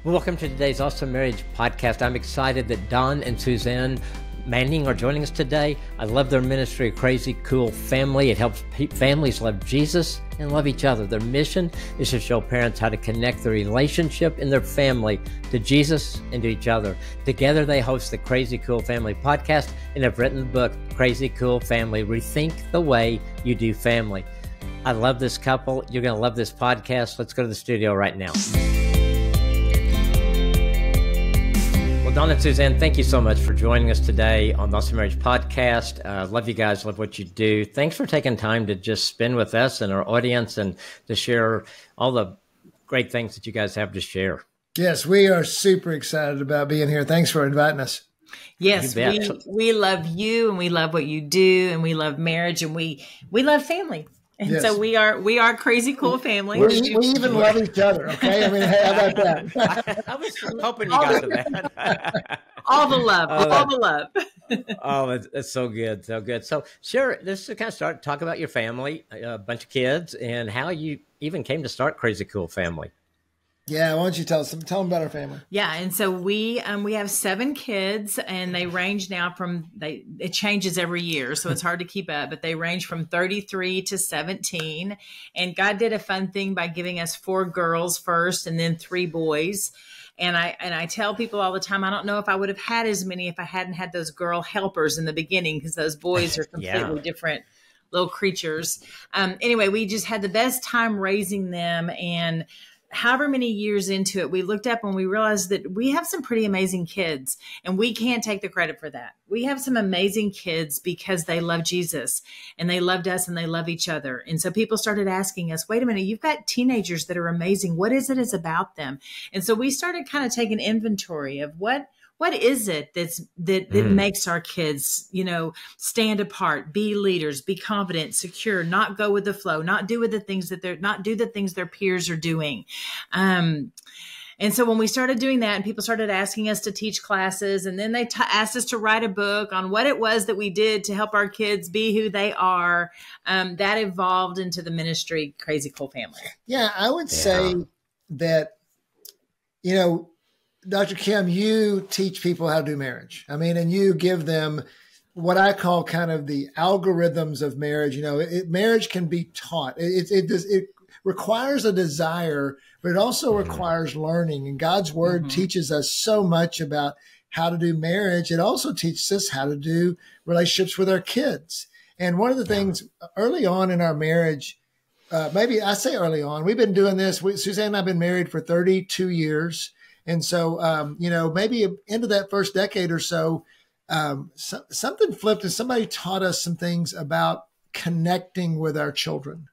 Well, welcome to today's Awesome Marriage Podcast. I'm excited that Don and Suzanne Manning are joining us today. I love their ministry, Crazy Cool Family. It helps families love Jesus and love each other. Their mission is to show parents how to connect the relationship in their family to Jesus and to each other. Together, they host the Crazy Cool Family Podcast and have written the book, Crazy Cool Family, Rethink the Way You Do Family. I love this couple. You're going to love this podcast. Let's go to the studio right now. Don and Suzanne, thank you so much for joining us today on the Awesome Marriage Podcast. Love you guys, love what you do. Thanks for taking time to just spend with us and our audience and to share all the great things that you guys have to share. Yes, we are super excited about being here. Thanks for inviting us. Yes, we love you and we love what you do and we love marriage and we love family. And yes. So we are Crazy Cool Family. We even love each other, okay? I mean, how about that? I was hoping you got to that. All the love, all the love. Oh, it's so good, so good. So share, let's kind of talk about your family, a bunch of kids, and how you even came to start Crazy Cool Family. Yeah, why don't you tell them about our family? Yeah, and so we have 7 kids, and they range now from it changes every year, so it's hard to keep up. But they range from 33 to 17. And God did a fun thing by giving us 4 girls first, and then 3 boys. And I tell people all the time, I don't know if I would have had as many if I hadn't had those girl helpers in the beginning, because those boys are completely different little creatures. Anyway, we just had the best time raising them, and however many years into it, we looked up and we realized that we have some pretty amazing kids, and we can't take the credit for that. We have some amazing kids because they love Jesus and they loved us and they love each other. And so people started asking us, wait a minute, you've got teenagers that are amazing. What is it about them? And so we started kind of taking inventory of what is it that makes our kids, stand apart, be leaders, be confident, secure, not go with the flow, not do the things their peers are doing. And so when we started doing that, and people started asking us to teach classes, and then they asked us to write a book on what it was that we did to help our kids be who they are, that evolved into the ministry, Crazy Cool Family. Yeah, I would say that, Dr. Kim, you teach people how to do marriage. I mean, and you give them what I call kind of the algorithms of marriage. Marriage can be taught. It requires a desire, but it also requires learning. And God's word teaches us so much about how to do marriage. It also teaches us how to do relationships with our kids. And one of the things early on in our marriage, maybe I say early on, we've been doing this. Suzanne and I have been married for 32 years. And so, maybe into that first decade or so, something flipped and somebody taught us some things about connecting with our children,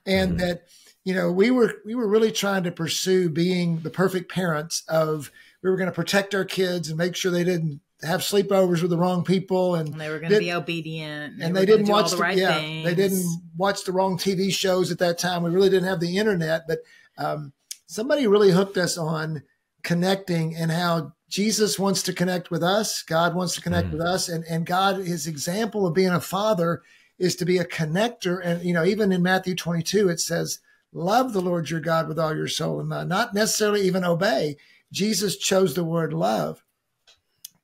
and that, we were really trying to pursue being the perfect parents we were going to protect our kids and make sure they didn't have sleepovers with the wrong people. And they were going to be obedient. And they didn't watch the right things. They didn't watch the wrong TV shows at that time. We really didn't have the internet, but somebody really hooked us on connecting, and how Jesus wants to connect with us. God wants to connect with us. And God, his example of being a father is to be a connector. And, even in Matthew 22, it says, love the Lord your God with all your soul and mind, not necessarily even obey. Jesus chose the word love.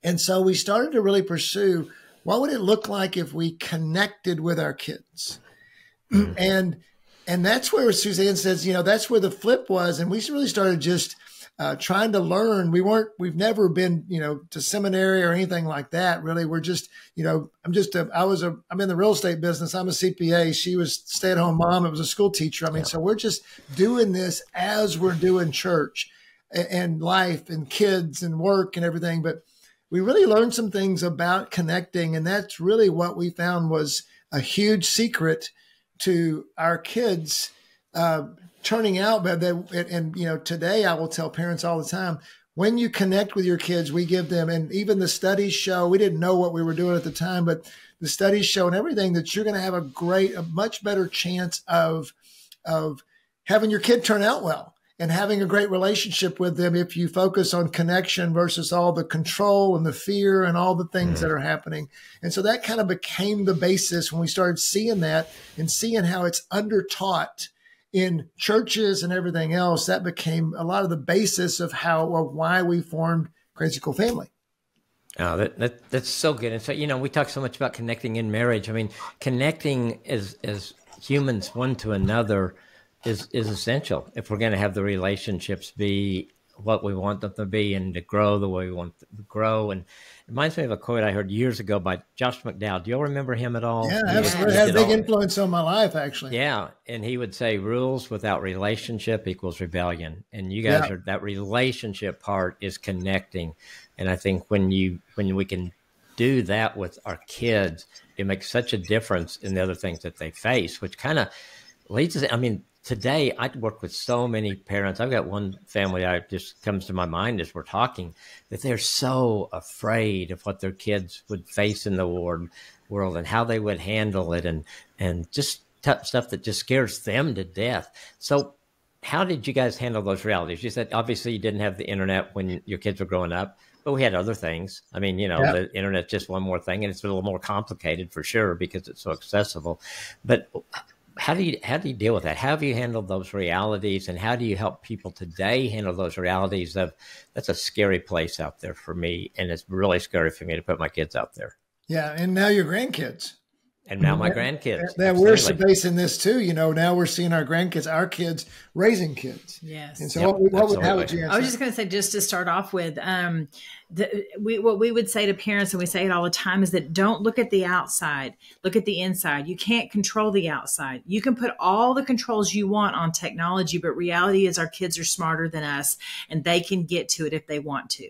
And so we started to really pursue, what would it look like if we connected with our kids? And that's where Suzanne says, that's where the flip was. And we really started just trying to learn. We've never been, to seminary or anything like that. Really, we're just, I'm in the real estate business. I'm a CPA. She was stay-at-home mom. It was a school teacher. I mean, so we're just doing this as we're doing church and life and kids and work and everything. But we really learned some things about connecting. And that's really what we found was a huge secret to our kids, turning out. But today I will tell parents all the time, when you connect with your kids, we give them, and even the studies show, we didn't know what we were doing at the time, but the studies show and everything, that you're going to have a much better chance of having your kid turn out well and having a great relationship with them if you focus on connection versus all the control and the fear and all the things that are happening. And so that kind of became the basis when we started seeing that and seeing how it's undertaught in churches and everything else, that became a lot of the basis of why we formed Crazy Cool Family. Oh, that's so good. And so, we talk so much about connecting in marriage. I mean, connecting as humans one to another is essential if we're going to have the relationships be what we want them to be and to grow the way we want them to grow. And it reminds me of a quote I heard years ago by Josh McDowell. Do you all remember him at all? Yeah, absolutely. Had a big influence on my life, actually. Yeah. And he would say rules without relationship equals rebellion. And you guys are, that relationship part is connecting. And I think when we can do that with our kids, it makes such a difference in the other things that they face, which kind of leads us, today, I work with so many parents. I've got one family that just comes to my mind as we're talking, that they're so afraid of what their kids would face in the world and how they would handle it, and just stuff that just scares them to death. So how did you guys handle those realities? You said, obviously, you didn't have the internet when your kids were growing up, but we had other things. The internet's just one more thing, and it's a little more complicated for sure because it's so accessible. But how do you deal with that? How have you handled those realities, and how do you help people today handle those realities of that's a scary place out there for me, and it's really scary for me to put my kids out there? Yeah, and now your grandkids. And now my grandkids. That we're facing this too. Now we're seeing our grandkids, our kids raising kids. Yes. And so how would you answer? I was just going to say, just to start off with, what we would say to parents, and we say it all the time, is that don't look at the outside, look at the inside. You can't control the outside. You can put all the controls you want on technology, but reality is our kids are smarter than us, and they can get to it if they want to.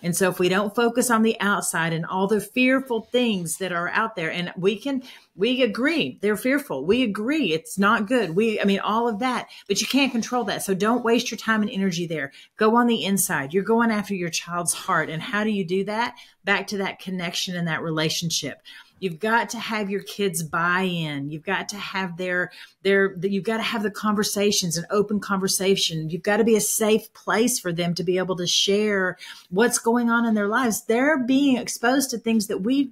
And so if we don't focus on the outside and all the fearful things that are out there, and we agree they're fearful. We agree it's not good. All of that, but you can't control that. So don't waste your time and energy there. Go on the inside. You're going after your child's heart. And how do you do that? Back to that connection and that relationship. You've got to have your kids buy in. You've got to have you've got to have the conversations, an open conversation. You've got to be a safe place for them to be able to share what's going on in their lives. They're being exposed to things that we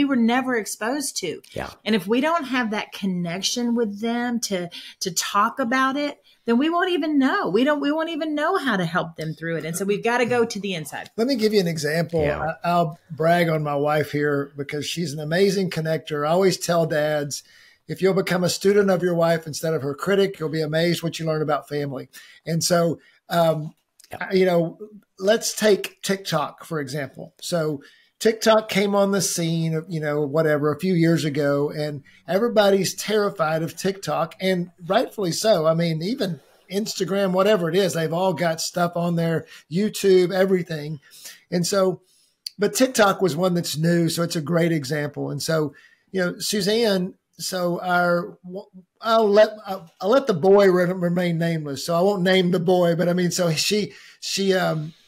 were never exposed to. Yeah. And if we don't have that connection with them to talk about it, then we won't even know. We won't even know how to help them through it. And so we've got to go to the inside. Let me give you an example. Yeah. I'll brag on my wife here because she's an amazing connector. I always tell dads, if you'll become a student of your wife instead of her critic, you'll be amazed what you learn about family. And so, let's take TikTok, for example. So TikTok came on the scene, a few years ago, and everybody's terrified of TikTok, and rightfully so. Even Instagram, whatever it is, they've all got stuff on there, YouTube, everything. And so, but TikTok was one that's new, so it's a great example. And so, Suzanne, I'll let the boy remain nameless, so I won't name the boy, but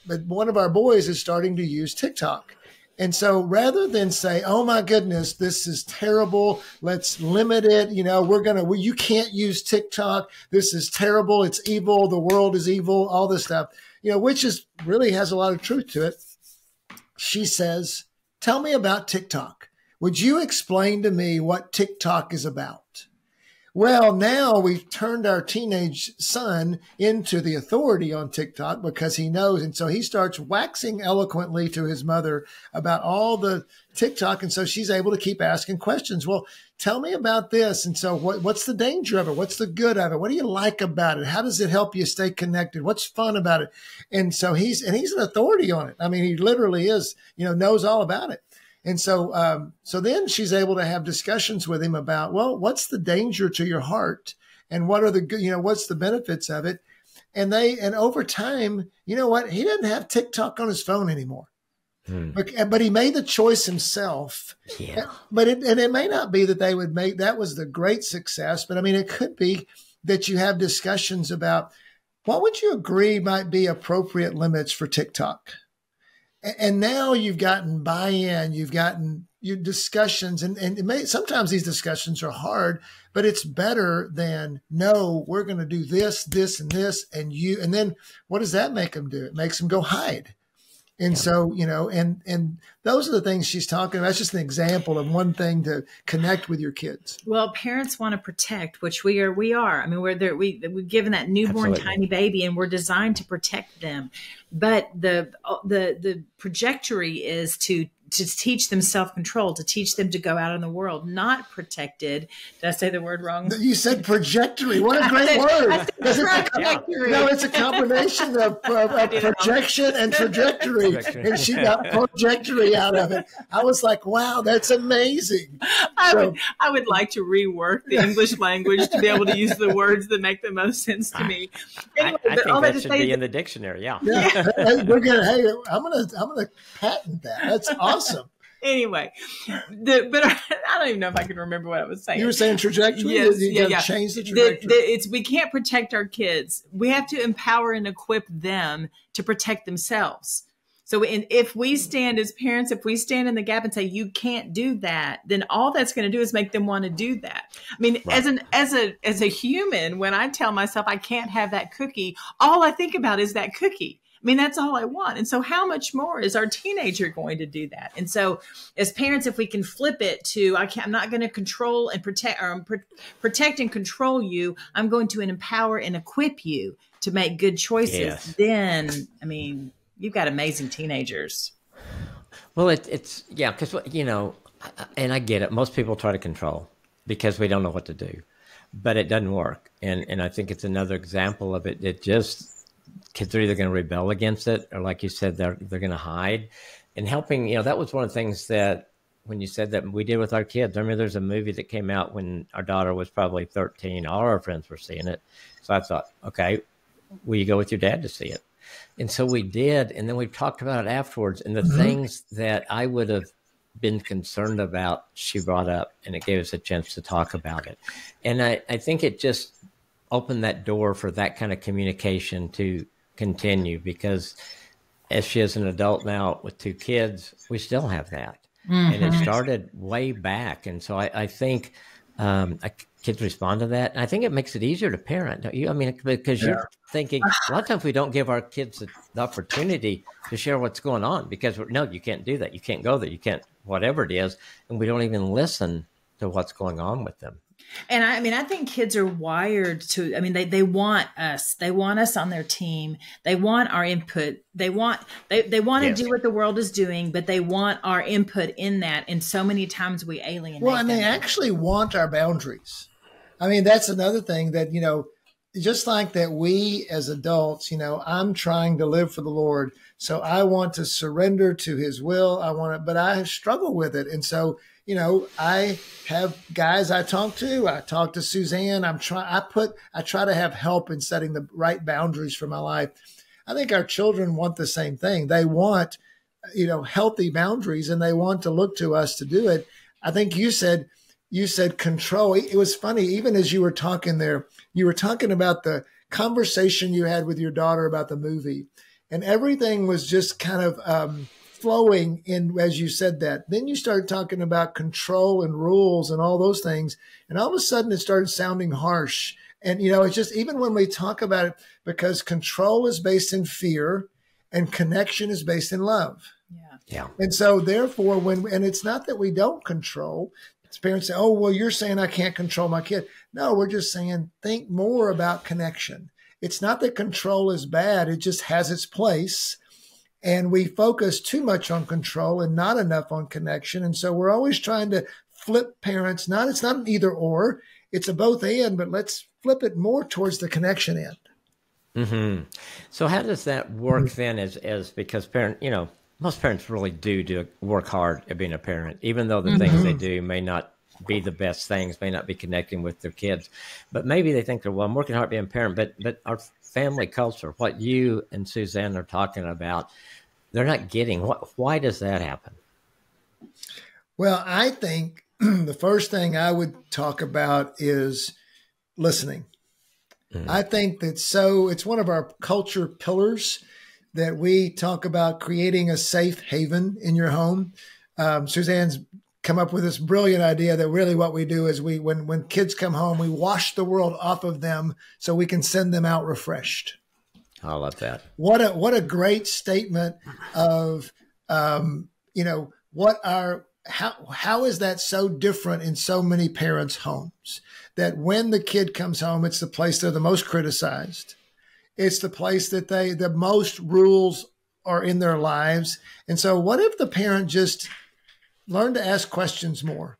but one of our boys is starting to use TikTok. And so rather than say, oh my goodness, this is terrible, let's limit it. You can't use TikTok. This is terrible. It's evil. The world is evil, all this stuff, which really has a lot of truth to it. She says, tell me about TikTok. Would you explain to me what TikTok is about? Well, now we've turned our teenage son into the authority on TikTok because he knows. And so he starts waxing eloquently to his mother about all the TikTok. And so she's able to keep asking questions. Well, tell me about this. And so what's the danger of it? What's the good of it? What do you like about it? How does it help you stay connected? What's fun about it? And so he's an authority on it. He literally is, knows all about it. And so, then she's able to have discussions with him about, well, what's the danger to your heart, and what are the good, what's the benefits of it? And over time, he doesn't have TikTok on his phone anymore, but he made the choice himself. Yeah. But it may not be that they would that was the great success, but it could be that you have discussions about what would you agree might be appropriate limits for TikTok. And now you've gotten buy-in, you've gotten your discussions, and sometimes these discussions are hard, but it's better than, no, we're going to do this, this, and this, and then what does that make them do? It makes them go hide. And so, and those are the things she's talking about. That's just an example of one thing to connect with your kids. Well, parents want to protect, which we are. I mean, we're there. We've given that newborn tiny baby, and we're designed to protect them. But the trajectory is to teach them self-control, to teach them to go out in the world, not protected. Did I say the word wrong? You said trajectory. What a great word. It's a combination of projection and trajectory. And she got trajectory out of it. I was like, wow, that's amazing. I would like to rework the English language to be able to use the words that make the most sense to me. Anyway, I think that should be in the dictionary. Yeah. We're gonna. Hey, I'm gonna patent that. That's awesome. Anyway, but I don't even know if I can remember what I was saying. You were saying trajectory? Yes, you gotta change the trajectory. We can't protect our kids. We have to empower and equip them to protect themselves. So if we stand as parents, if we stand in the gap and say, you can't do that, then all that's going to do is make them want to do that. I mean, right. as a human, when I tell myself I can't have that cookie, all I think about is that cookie. I mean, that's all I want. And so how much more is our teenager going to do that? And so as parents, if we can flip it to, I'm not going to control and protect, or protect and control you. I'm going to empower and equip you to make good choices. Yes. Then, I mean, you've got amazing teenagers. Well, it's because, and I get it. Most people try to control because we don't know what to do, but it doesn't work. And I think it's another example of it. It just, kids are either going to rebel against it, or like you said, they're going to hide. And helping, that was one of the things that when you said that we did with our kids. I remember there's a movie that came out when our daughter was probably 13. All our friends were seeing it. So I thought, okay, will you go with your dad to see it? And so we did. And then we talked about it afterwards. And the things that I would have been concerned about, she brought up, and it gave us a chance to talk about it. And I think it just opened that door for that kind of communication to continue, because as she is an adult now with 2 kids, we still have that. And it started way back. And so I think kids respond to that. And I think it makes it easier to parent, don't you? I mean, because you're thinking, a lot of times we don't give our kids the opportunity to share what's going on, because no, you can't do that. You can't go there. You can't, whatever it is. And we don't even listen to what's going on with them. And I think kids are wired to, they want us. They want us on their team. They want our input. They want to do what the world is doing, but they want our input in that. And so many times we alienate them. They actually want our boundaries. I mean, that's another thing that, just like that we as adults, I'm trying to live for the Lord. So I want to surrender to his will. But I struggle with it. And so, I have guys I talk to. I talk to Suzanne. I try to have help in setting the right boundaries for my life. I think our children want the same thing. They want, healthy boundaries, and they want to look to us to do it. I think you said control. It was funny, even as you were talking there, you were talking about the conversation you had with your daughter about the movie, and everything was just kind of flowing in as you said that. Then you started talking about control and rules and all those things, and all of a sudden it started sounding harsh. And it's just, even when we talk about it, because control is based in fear and connection is based in love. Yeah. And so therefore, and it's not that we don't control. Parents say, oh, well, you're saying I can't control my kid. No, we're just saying, think more about connection. It's not that control is bad. It just has its place. And we focus too much on control and not enough on connection. And so we're always trying to flip parents. It's not an either or, it's a both and, but let's flip it more towards the connection end. Mm-hmm. So how does that work then as because most parents really do work hard at being a parent, even though the things they do may not be the best things, may not be connecting with their kids, but maybe they think I'm working hard being a parent, but our family culture, what you and Suzanne are talking about, they're not getting. Why does that happen? Well, I think the first thing I would talk about is listening. I think that it's one of our culture pillars that we talk about creating a safe haven in your home. Suzanne's come up with this brilliant idea that really what we do is when kids come home, we wash the world off of them so we can send them out refreshed. I love that. What a great statement of, how is that so different in so many parents' homes, that when the kid comes home, it's the place they're the most criticized. It's the place that the most rules are in their lives. And so what if the parent just learned to ask questions more,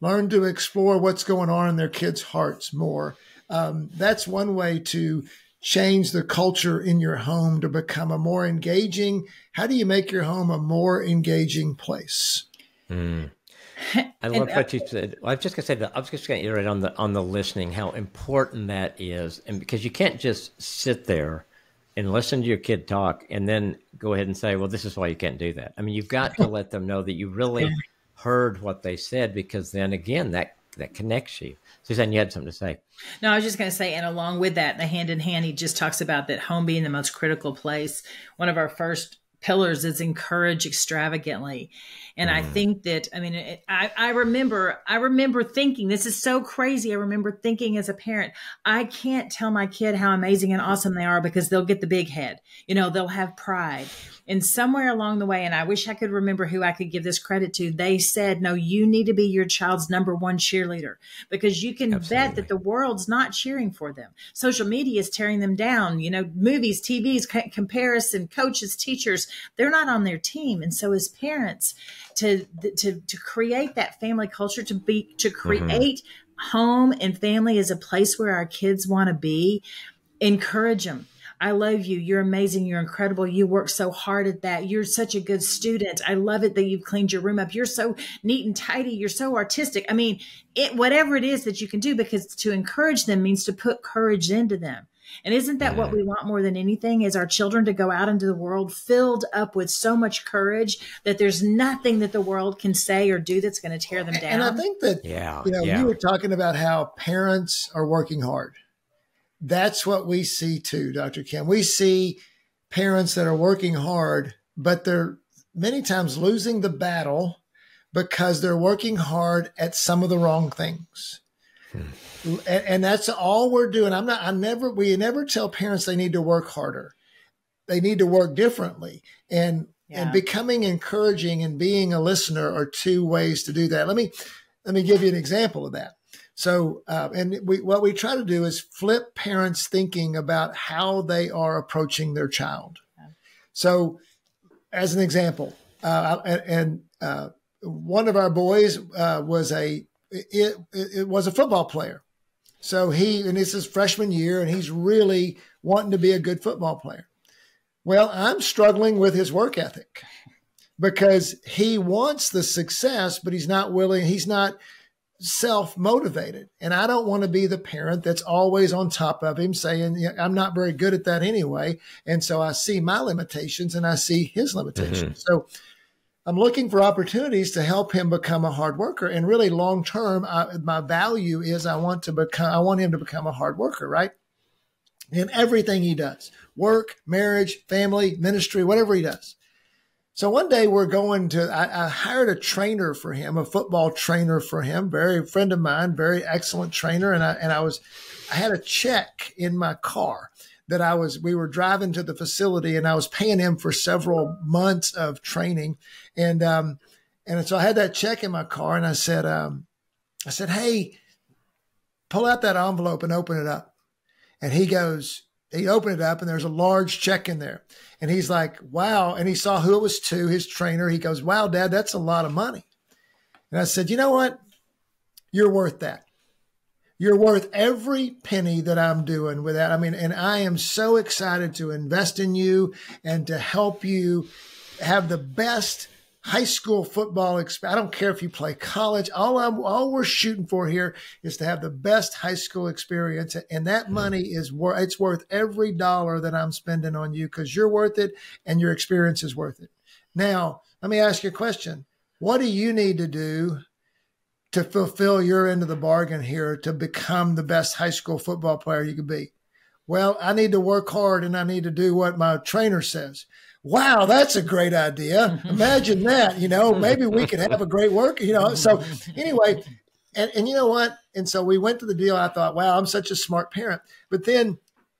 learn to explore what's going on in their kids' hearts more? That's one way to change the culture in your home to become a more engaging. How do you make your home a more engaging place? I love what you said. I was just going to say that. I was just going to iterate on the listening, how important that is, and because you can't just sit there and listen to your kid talk and then go ahead and say, "Well, this is why you can't do that." I mean, you've got to let them know that you really heard what they said, because then again, that connects you. Suzanne, you had something to say. No, I was just going to say, and along with that, the hand in hand, he just talks about that home being the most critical place. One of our first pillars is encourage extravagantly. And I think that, I mean, I remember thinking, this is so crazy. I remember thinking as a parent, I can't tell my kid how amazing and awesome they are because they'll get the big head. They'll have pride. And somewhere along the way, and I wish I could remember who I could give this credit to, they said, no, you need to be your child's number one cheerleader, because you can bet that the world's not cheering for them. Social media is tearing them down. Movies, TVs, comparison, coaches, teachers, they're not on their team. And so as parents, to create that family culture, to create home and family as a place where our kids want to be, encourage them. I love you. You're amazing. You're incredible. You work so hard at that. You're such a good student. I love it that you've cleaned your room up. You're so neat and tidy. You're so artistic. I mean, whatever it is that you can do, because to encourage them means to put courage into them. And isn't that what we want more than anything, is our children to go out into the world filled up with so much courage that there's nothing that the world can say or do that's going to tear them down. And I think that, you were talking about how parents are working hard. That's what we see too, Dr. Kim. We see parents that are working hard, but they're many times losing the battle because they're working hard at some of the wrong things. And that's all we're doing. We never tell parents they need to work harder. They need to work differently. And becoming encouraging and being a listener are two ways to do that. Let me give you an example of that. So, what we try to do is flip parents' thinking about how they are approaching their child. So, as an example, one of our boys was a football player. So and this is freshman year, and he's really wanting to be a good football player. Well, I'm struggling with his work ethic because he wants the success, but he's not willing. He's not self-motivated. And I don't want to be the parent that's always on top of him saying, I'm not very good at that anyway. And so I see my limitations and I see his limitations. So I'm looking for opportunities to help him become a hard worker. And really long term, my value is I want him to become a hard worker, right? In everything he does, work, marriage, family, ministry, whatever he does. So one day I hired a trainer for him, a football trainer for him, very friend of mine, very excellent trainer. And I had a check in my car that we were driving to the facility, and I was paying him for several months of training. And so I had that check in my car, and I said, hey, pull out that envelope and open it up. And he opened it up, and there's a large check in there. And he's like, wow. And he saw who it was to, his trainer. He goes, wow, Dad, that's a lot of money. And I said, you know what? You're worth that. You're worth every penny that I'm doing with that. I mean, and I am so excited to invest in you and to help you have the best high school football experience. I don't care if you play college. All we're shooting for here is to have the best high school experience. And that money it's worth every dollar that I'm spending on you, because you're worth it and your experience is worth it. Now, let me ask you a question. What do you need to do to fulfill your end of the bargain here to become the best high school football player you could be? Well, I need to work hard and I need to do what my trainer says. Wow, that's a great idea. Imagine that, maybe we could have a great work, So anyway, and you know what? And so we went to the deal. I thought, wow, I'm such a smart parent. But then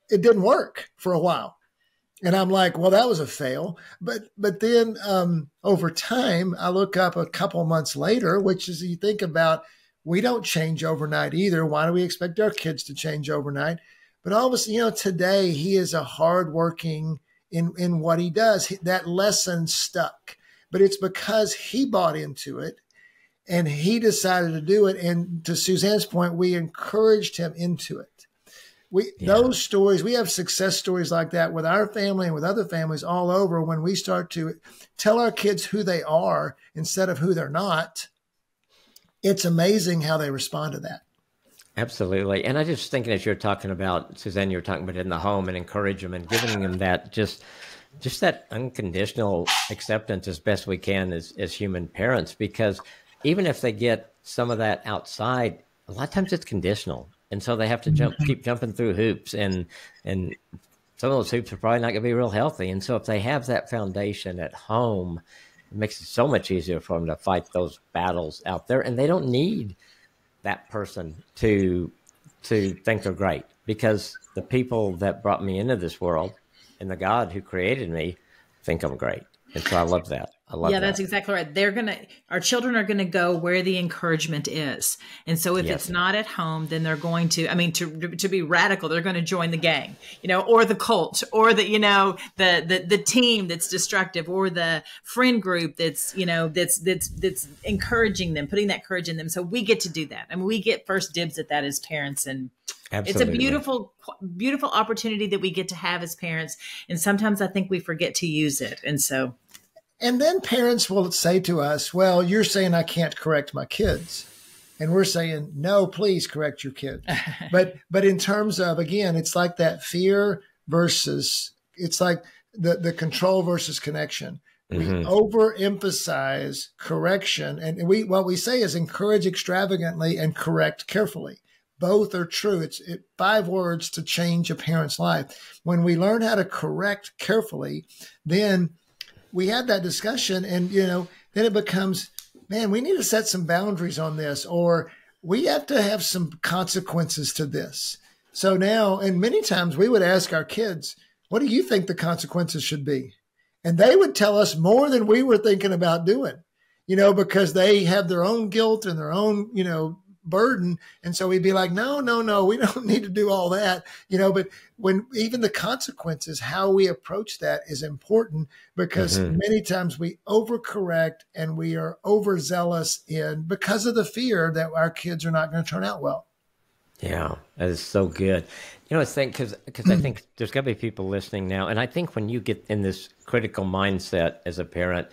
it didn't work for a while. And I'm like, well, that was a fail. But then over time, I look up a couple of months later, which is you think about, we don't change overnight either. Why do we expect our kids to change overnight? But all of a sudden, today he is a hardworking in what he does. That lesson stuck, but it's because he bought into it and he decided to do it. And to Suzanne's point, we encouraged him into it. Those stories, we have success stories like that with our family and with other families all over. When we start to tell our kids who they are instead of who they're not, it's amazing how they respond to that. Absolutely. And I just thinking, as you're talking about, Suzanne, you're talking about in the home and encourage them and giving them that just that unconditional acceptance as best we can as human parents, because even if they get some of that outside, a lot of times it's conditional. And so they have to keep jumping through hoops, and some of those hoops are probably not going to be real healthy. And so if they have that foundation at home, it makes it so much easier for them to fight those battles out there. And they don't need that person to think they're great, because the people that brought me into this world and the God who created me think I'm great. And so I love that. Yeah, that's exactly right. Our children are going to go where the encouragement is. And so if it's not at home, then they're going to, to be radical, they're going to join the gang, or the cult, or the team that's destructive, or the friend group that's encouraging them, putting that courage in them. So we get to do that. We get first dibs at that as parents. And Absolutely. It's a beautiful, beautiful opportunity that we get to have as parents. And sometimes I think we forget to use it. And then parents will say to us, well, you're saying I can't correct my kids. And we're saying, no, please correct your kids. But in terms of, again, it's like that fear versus, it's like the control versus connection. We overemphasize correction. And what we say is encourage extravagantly and correct carefully. Both are true. It's 5 words to change a parent's life. When we learn how to correct carefully, then we had that discussion, and, then it becomes, man, we need to set some boundaries on this, or we have to have some consequences to this. So now, and many times we would ask our kids, what do you think the consequences should be? And they would tell us more than we were thinking about doing, because they have their own guilt and their own, burden. And so we'd be like, no, we don't need to do all that, but when even the consequences, how we approach that is important, because many times we overcorrect and we are overzealous because of the fear that our kids are not going to turn out well. Yeah, that is so good. I think because I think there's got to be people listening now. And I think when you get in this critical mindset as a parent,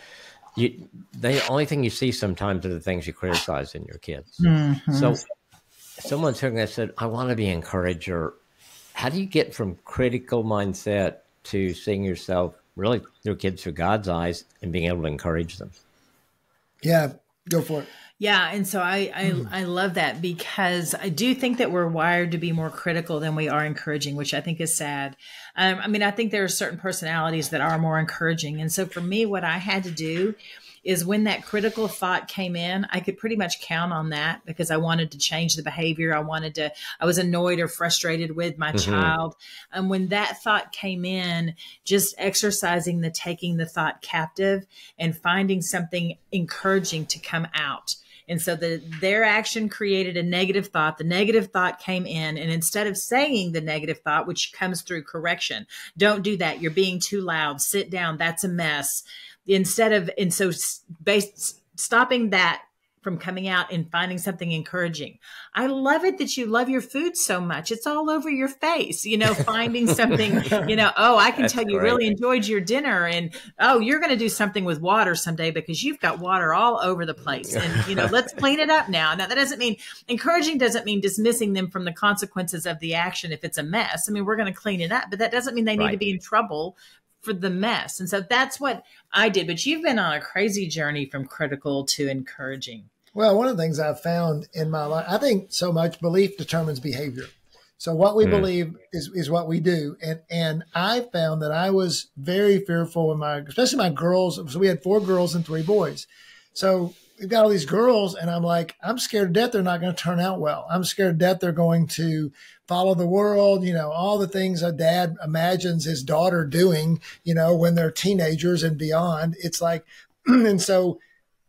the only thing you see sometimes are the things you criticize in your kids. So someone's hearing that said, I want to be an encourager. How do you get from critical mindset to seeing yourself really through kids through God's eyes and being able to encourage them? Yeah, go for it. Yeah. And so I love that, because I do think that we're wired to be more critical than we are encouraging, which I think is sad. I think there are certain personalities that are more encouraging. And so for me, what I had to do is when that critical thought came in, I could pretty much count on that, because I wanted to change the behavior. I was annoyed or frustrated with my child. And when that thought came in, just exercising taking the thought captive and finding something encouraging to come out. And so their action created a negative thought. The negative thought came in, and instead of saying the negative thought, which comes through correction, don't do that, you're being too loud, sit down, that's a mess. Stopping that from coming out and finding something encouraging. I love it that you love your food so much. It's all over your face, finding something, I can tell you really enjoyed your dinner, and, you're going to do something with water someday because you've got water all over the place, and, let's clean it up now. Now, that doesn't mean encouraging doesn't mean dismissing them from the consequences of the action. If it's a mess, we're going to clean it up, but that doesn't mean they need to be in trouble for the mess. And so that's what I did. But you've been on a crazy journey from critical to encouraging. Well, one of the things I've found in my life, I think so much belief determines behavior. So what we believe is what we do. And I found that I was very fearful especially my girls. So we had 4 girls and 3 boys. So we've got all these girls, and I'm like, I'm scared to death they're not going to turn out well. I'm scared to death they're going to follow the world, all the things a dad imagines his daughter doing, when they're teenagers and beyond. It's like, and so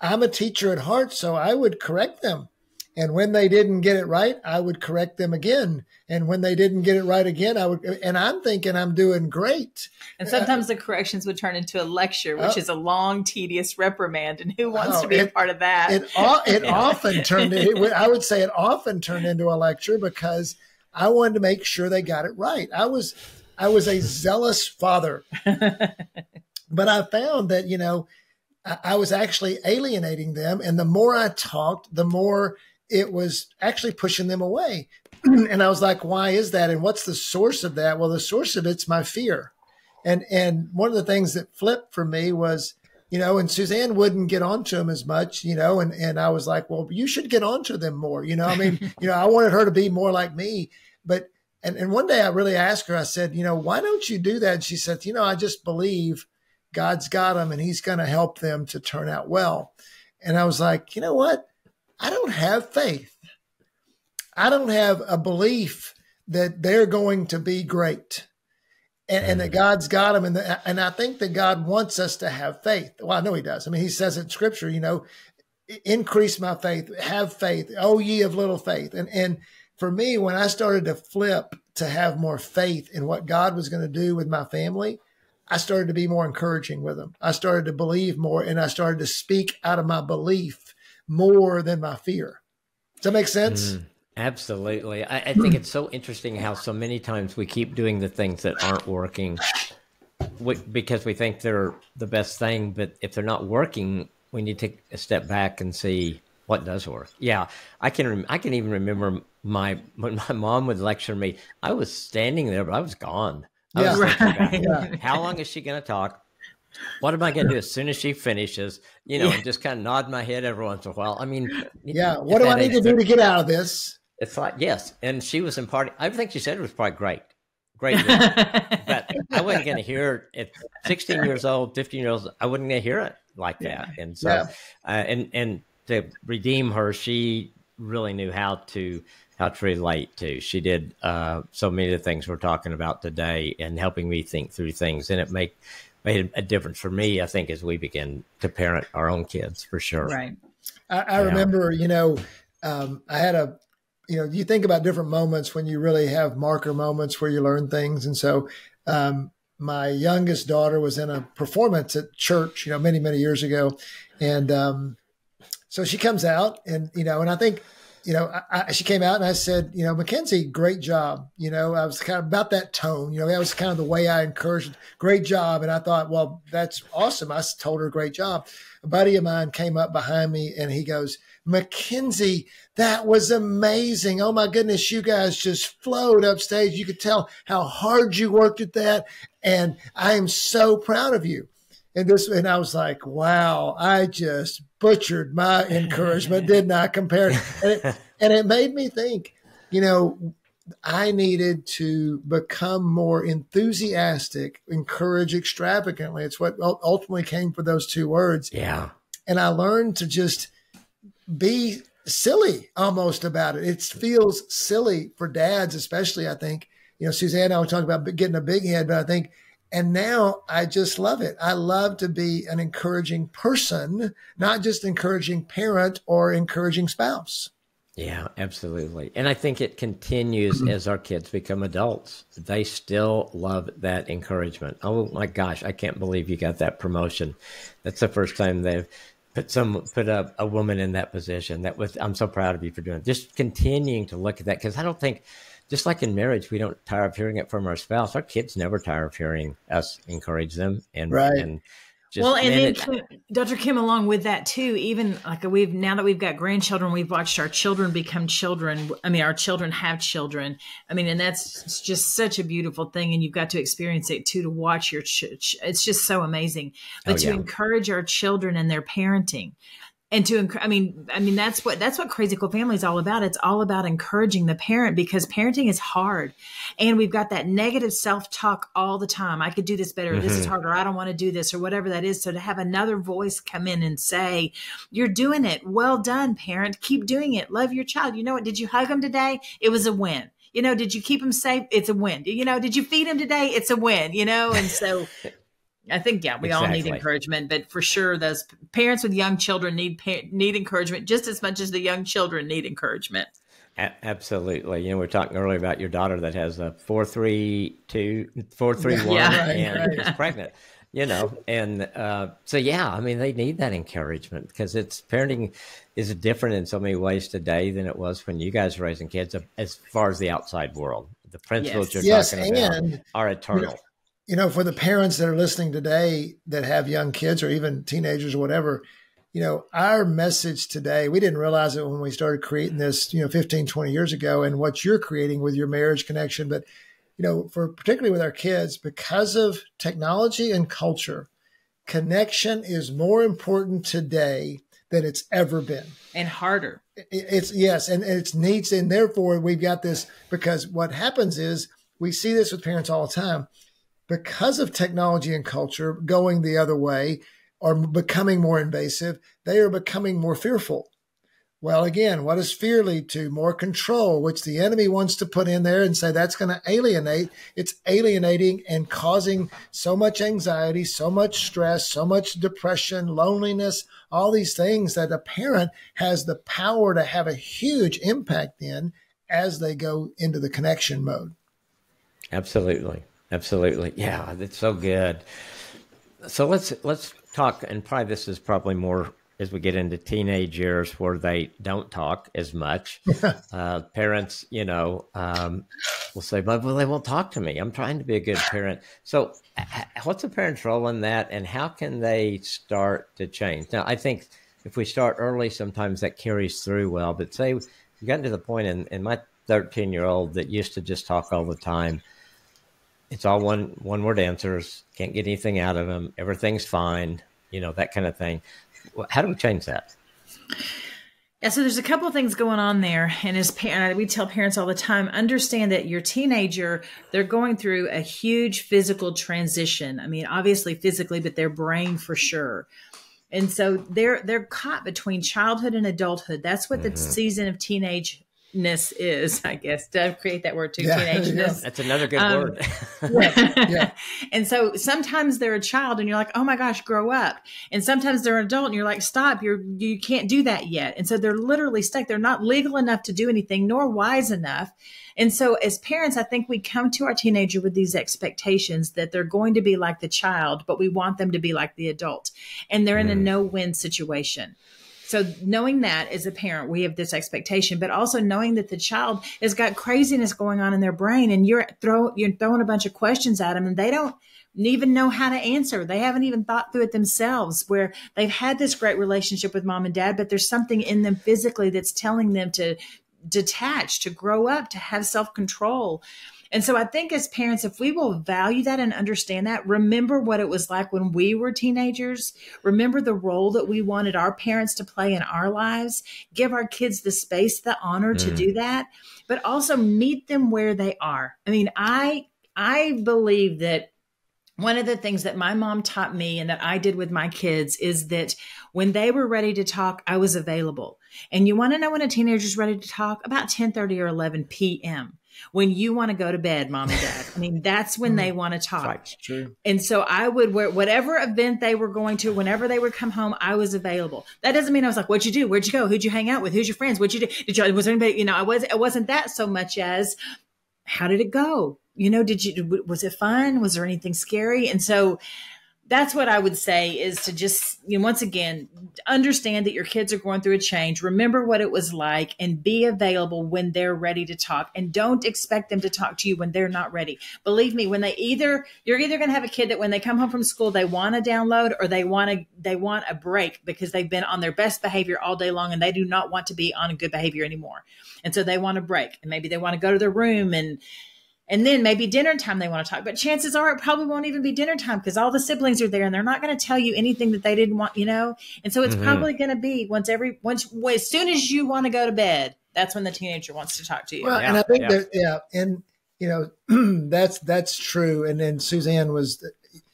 I'm a teacher at heart, so I would correct them. And when they didn't get it right, I would correct them again. And when they didn't get it right again, and I'm thinking I'm doing great. And sometimes the corrections would turn into a lecture, which is a long, tedious reprimand. And who wants to be a part of that? It often turned I would say it often turned into a lecture because I wanted to make sure they got it right. I was a zealous father, but I found that, I was actually alienating them. And the more I talked, the more it was actually pushing them away. And I was like, why is that? And what's the source of that? Well, the source of it's my fear. And one of the things that flipped for me was, and Suzanne wouldn't get onto them as much, and I was like, well, you should get onto them more. I wanted her to be more like me. But, and one day I really asked her, I said, why don't you do that? And she said, I just believe God's got them and he's going to help them to turn out well. And I was like, you know what? I don't have faith. I don't have a belief that they're going to be great and that God's got them. And I think that God wants us to have faith. Well, I know he does. I mean, he says it in scripture, increase my faith, have faith, oh, ye of little faith. And for me, when I started to flip to have more faith in what God was going to do with my family, I started to be more encouraging with them. I started to believe more, and I started to speak out of my belief more than my fear. Does that make sense? Absolutely. I think it's so interesting how so many times we keep doing the things that aren't working because we think they're the best thing. But if they're not working, we need to take a step back and see what does work. Yeah, I can even remember when my mom would lecture me. I was standing there, but I was gone. I was thinking about, how long is she going to talk? What am I going to do as soon as she finishes? And just kind of nod my head every once in a while. I mean, what do I need to do to get out of this? It's like, yes. And she was imparting, I think she said it was probably great. But I wasn't going to hear it at 16 years old, 15 years old. I wasn't going to hear it like that. And so, and to redeem her, she really knew how to relate to. She did so many of the things we're talking about today and helping me think through things. And it made a difference for me, I think, as we begin to parent our own kids, for sure. Right. I remember, I had you think about different moments when you really have marker moments where you learn things. And so my youngest daughter was in a performance at church, many, many years ago. And so she comes out and I think, she came out and I said, Mackenzie, great job. I was kind of about that tone, that was kind of the way I encouraged, great job. And I thought, well, that's awesome. I told her great job. A buddy of mine came up behind me and he goes, Mackenzie, that was amazing. Oh my goodness. You guys just flowed upstage. You could tell how hard you worked at that. And I am so proud of you. And I was like, wow, I just butchered my encouragement, didn't I? Compared, and it made me think, I needed to become more enthusiastic, encourage extravagantly. It's what ultimately came for those two words. Yeah. And I learned to just be silly almost about it. It feels silly for dads, especially, I think. Suzanne and I were talking about getting a big head, but I think, and now I just love it. I love to be an encouraging person, not just encouraging parent or encouraging spouse. Yeah, absolutely. And I think it continues as our kids become adults. They still love that encouragement. Oh my gosh, I can't believe you got that promotion. That's the first time they've put a woman in that position. I'm so proud of you for doing it. Just continuing to look at that, because I don't think, just like in marriage, we don't tire of hearing it from our spouse. Our kids never tire of hearing us encourage them. And Dr. Kim, along with that too, even like now that we've got grandchildren, we've watched our children become children. I mean, our children have children. I mean, and that's just such a beautiful thing. And you've got to experience it too, to watch your it's just so amazing. But to encourage our children and their parenting. And that's what Crazy Cool Family is all about. It's all about encouraging the parent, because parenting is hard. And we've got that negative self-talk all the time. I could do this better. This is harder. I don't want to do this, or whatever that is. So to have another voice come in and say, you're doing it. Well done, parent. Keep doing it. Love your child. You know what? Did you hug them today? It was a win. Did you keep them safe? It's a win. Did you feed them today? It's a win, And so I think, we all need encouragement, but for sure, those parents with young children need encouragement just as much as the young children need encouragement. Absolutely. We were talking earlier about your daughter that has a 431 and is pregnant, and so, they need that encouragement, because parenting is different in so many ways today than it was when you guys were raising kids, as far as the outside world. The principles you're talking about are eternal. For the parents that are listening today that have young kids or even teenagers or whatever, our message today, we didn't realize it when we started creating this, 15, 20 years ago, and what you're creating with your marriage connection. But, particularly with our kids, because of technology and culture, connection is more important today than it's ever been. And harder. And it's needs. And therefore we've got this, because what happens is we see this with parents all the time. Because of technology and culture going the other way or becoming more invasive, they are becoming more fearful. Well, again, what does fear lead to? More control, which the enemy wants to put in there and say that's going to alienate. It's alienating and causing so much anxiety, so much stress, so much depression, loneliness, all these things that a parent has the power to have a huge impact in as they go into the connection mode. Absolutely. Yeah, that's so good. So let's talk, and probably this is probably more as we get into teenage years where they don't talk as much. Parents, will say, well, they won't talk to me. I'm trying to be a good parent. So what's a parent's role in that, and how can they start to change? Now, I think if we start early, sometimes that carries through well. But say we've gotten to the point in my 13-year-old that used to just talk all the time. It's all one word answers. Can't get anything out of them. Everything's fine. That kind of thing. How do we change that? Yeah, so there's a couple of things going on there. And as parents, we tell parents all the time, understand that your teenager, they're going through a huge physical transition. I mean, obviously physically, but their brain for sure. And so they're caught between childhood and adulthood. That's what the season of teenageness is, I guess. Did I create that word too? Teenageness. That's another good word. Yeah. And so sometimes they're a child and you're like, oh my gosh, grow up. And sometimes they're an adult and you're like, stop, you can't do that yet. And so they're literally stuck. They're not legal enough to do anything, nor wise enough. And so as parents, I think we come to our teenager with these expectations that they're going to be like the child, but we want them to be like the adult. And they're in a no-win situation. So knowing that as a parent, we have this expectation, but also knowing that the child has got craziness going on in their brain, and you're throwing a bunch of questions at them and they don't even know how to answer. They haven't even thought through it themselves, where they've had this great relationship with mom and dad, but there's something in them physically that's telling them to detach, to grow up, to have self-control. And so I think as parents, if we will value that and understand that, remember what it was like when we were teenagers, remember the role that we wanted our parents to play in our lives, give our kids the space, the honor to do that, but also meet them where they are. I mean, I believe that one of the things that my mom taught me and that I did with my kids is that when they were ready to talk, I was available. And you want to know when a teenager's ready to talk? About 10:30 or 11 p.m. When you want to go to bed, mom and dad. I mean, that's when they want to talk. That's true. And so I would wear whatever event they were going to, whenever they would come home, I was available. That doesn't mean I was like, what'd you do? Where'd you go? Who'd you hang out with? Who's your friends? What'd you do? Was there anybody, it wasn't that so much as how did it go? Was it fun? Was there anything scary? And so that's what I would say is to just, once again, understand that your kids are going through a change. Remember what it was like and be available when they're ready to talk. And don't expect them to talk to you when they're not ready. Believe me, when you're either going to have a kid that when they come home from school, they want to download or they want a break because they've been on their best behavior all day long and they do not want to be on good behavior anymore. And so they want a break and maybe they want to go to their room and And then maybe dinner time they want to talk, but chances are it probably won't even be dinner time because all the siblings are there and they're not going to tell you anything that they didn't want, And so it's probably going to be as soon as you want to go to bed, that's when the teenager wants to talk to you. Well, and I think that's true. And then Suzanne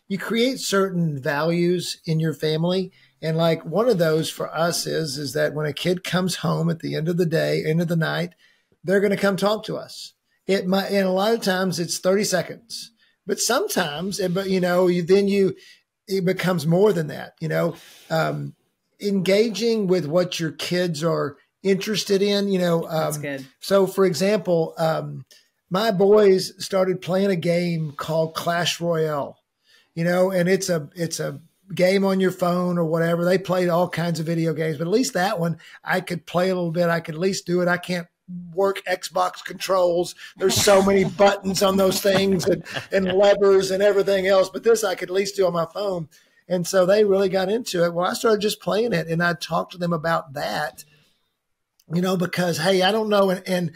you create certain values in your family. And like one of those for us is that when a kid comes home at the end of the day, end of the night, they're going to come talk to us. And a lot of times it's 30 seconds, but sometimes, it becomes more than that, engaging with what your kids are interested in, That's good. So for example, my boys started playing a game called Clash Royale, and it's a game on your phone or whatever. They played all kinds of video games, but at least that one I could play a little bit. I could at least do it. I can't work Xbox controls. There's so many buttons on those things and levers and everything else. But this I could at least do on my phone. And so they really got into it. Well, I started just playing it and I talked to them about that, because, hey, I don't know. And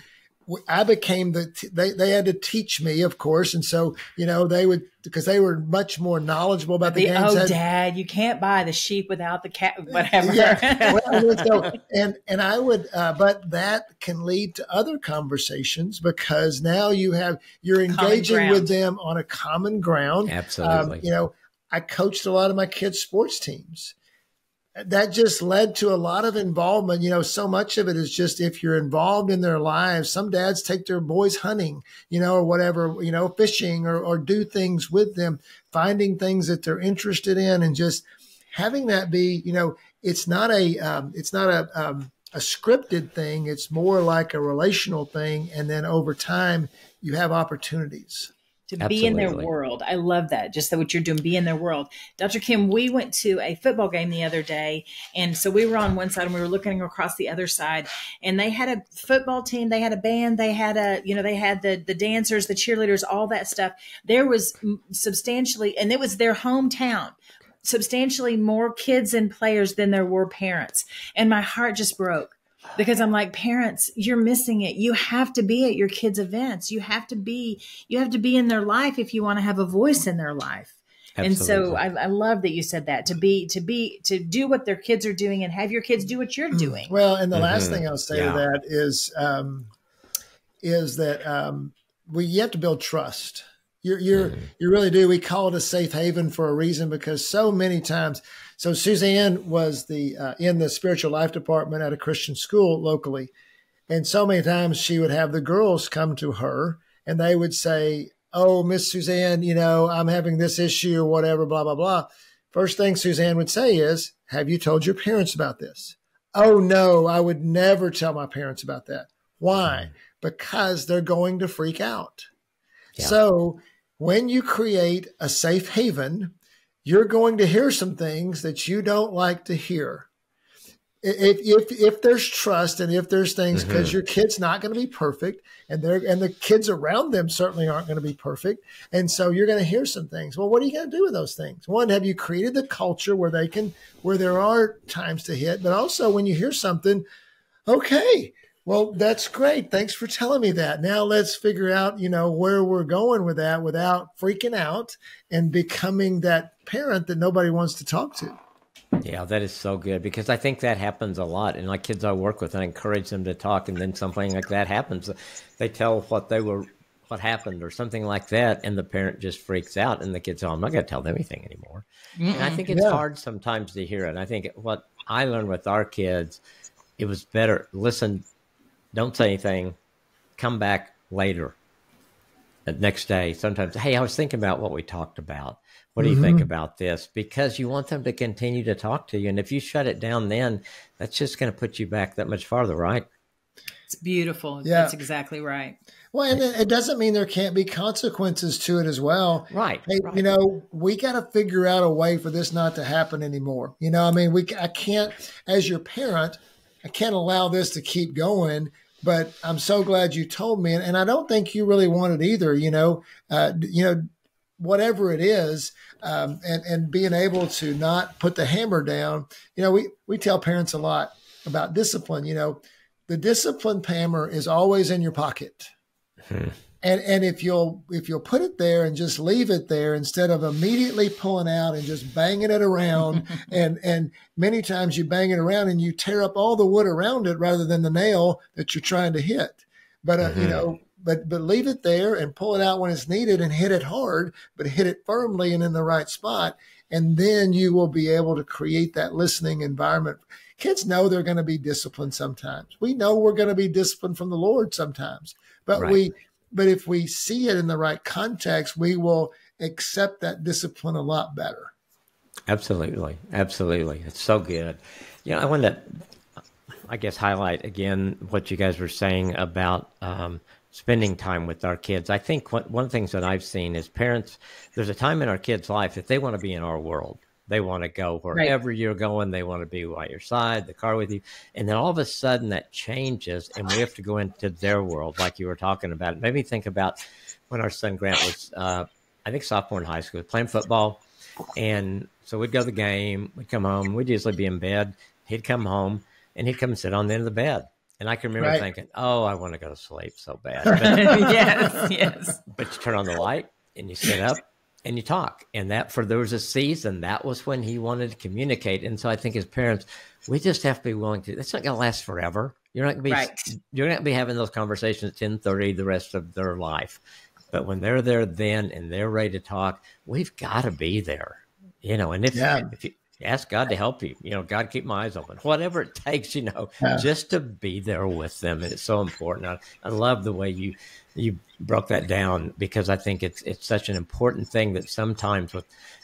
I became they had to teach me, of course. And so, because they were much more knowledgeable about the games. Oh, Dad, you can't buy the sheep without the cat, whatever. Yeah. And I would, but that can lead to other conversations because now you're engaging with them on a common ground. Absolutely. I coached a lot of my kids' sports teams. That just led to a lot of involvement. So much of it is just if you're involved in their lives. Some dads take their boys hunting, or whatever, fishing or do things with them, finding things that they're interested in and just having that be, it's not a scripted thing. It's more like a relational thing. And then over time you have opportunities. To be in their world. I love that. Just what you're doing, be in their world. Dr. Kim, we went to a football game the other day. And so we were on one side and we were looking across the other side and they had a football team. They had a band. They had they had the dancers, the cheerleaders, all that stuff. There was substantially, and it was their hometown, substantially more kids and players than there were parents. And my heart just broke. Because I'm like, parents, you're missing it. You have to be at your kids' events. You have to be in their life if you want to have a voice in their life. Absolutely. And so I love that you said that to do what their kids are doing and have your kids do what you're doing. Well, and the last thing I'll say to that is that you have to build trust. You really do. We call it a safe haven for a reason because so many times. So Suzanne was in the spiritual life department at a Christian school locally. And so many times she would have the girls come to her and they would say, oh, Miss Suzanne, I'm having this issue or whatever, blah, blah, blah. First thing Suzanne would say is, have you told your parents about this? Oh, no, I would never tell my parents about that. Why? Because they're going to freak out. Yeah. So when you create a safe haven, you're going to hear some things that you don't like to hear. If there's trust and if there's things, because your kid's not going to be perfect and the kids around them certainly aren't going to be perfect. And so you're going to hear some things. Well, what are you going to do with those things? One, have you created the culture where there are times to hit, but also when you hear something, okay, well, that's great. Thanks for telling me that. Now let's figure out, where we're going with that without freaking out and becoming that parent that nobody wants to talk to. Yeah, that is so good because I think that happens a lot. And like kids I work with, I encourage them to talk and then something like that happens. They tell what happened or something like that. And the parent just freaks out and the kids, I'm not going to tell them anything anymore. And I think it's hard sometimes to hear it. I think what I learned with our kids, it was better. Listen, don't say anything. Come back later, the next day. Sometimes, hey, I was thinking about what we talked about. What do you think about this? Because you want them to continue to talk to you. And if you shut it down then, that's just going to put you back that much farther, right? It's beautiful. Yeah. That's exactly right. Well, and it doesn't mean there can't be consequences to it as well. Right. Hey, we got to figure out a way for this not to happen anymore. I can't, as your parent, I can't allow this to keep going. But I'm so glad you told me, and I don't think you really want it either. Whatever it is, and being able to not put the hammer down. We tell parents a lot about discipline. The discipline hammer is always in your pocket. And if you'll put it there and just leave it there instead of immediately pulling out and just banging it around, and many times you bang it around and you tear up all the wood around it rather than the nail that you're trying to hit. But but leave it there and pull it out when it's needed and hit it hard, but hit it firmly and in the right spot, and then you will be able to create that listening environment. Kids know they're going to be disciplined sometimes. We know we're going to be disciplined from the Lord sometimes, but But if we see it in the right context, we will accept that discipline a lot better. Absolutely. Absolutely. It's so good. I want to, I guess, highlight again what you guys were saying about spending time with our kids. I think one of the things that I've seen is parents, there's a time in our kids' life that they want to be in our world. They want to go wherever you're going. They want to be by your side, the car with you. And then all of a sudden that changes and we have to go into their world like you were talking about. It made me think about when our son Grant was, I think, sophomore in high school, playing football. And so we'd go to the game. We'd come home. We'd usually be in bed. He'd come home and he'd come and sit on the end of the bed. And I can remember thinking, oh, I want to go to sleep so bad. But, yes. But you turn on the light and you sit up and you talk. And there was a season, that was when he wanted to communicate. And so I think as parents, we just have to be willing to, it's not going to last forever. You're not going to be having those conversations at 10:30 the rest of their life. But when they're there then and they're ready to talk, we've got to be there, and if you ask God to help you, God, keep my eyes open, whatever it takes, just to be there with them. And it's so important. I love the way you broke that down, because I think it's such an important thing that sometimes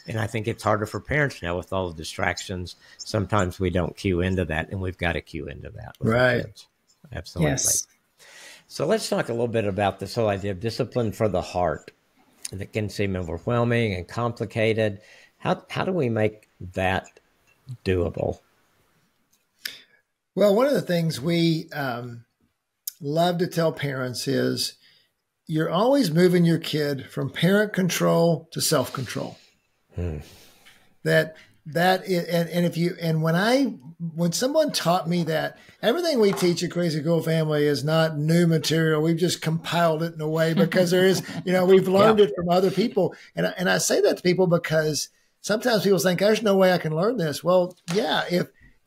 and I think it's harder for parents now with all the distractions. Sometimes we don't cue into that, and we've got to cue into that. Right. Absolutely. Yes. So let's talk a little bit about this whole idea of discipline for the heart that can seem overwhelming and complicated. How do we make that doable? Well, one of the things we love to tell parents is you're always moving your kid from parent control to self-control. When someone taught me that everything we teach at Crazy Cool Family is not new material, we've just compiled it in a way because there is, we've learned it from other people. And I say that to people because sometimes people think there's no way I can learn this. Well, yeah,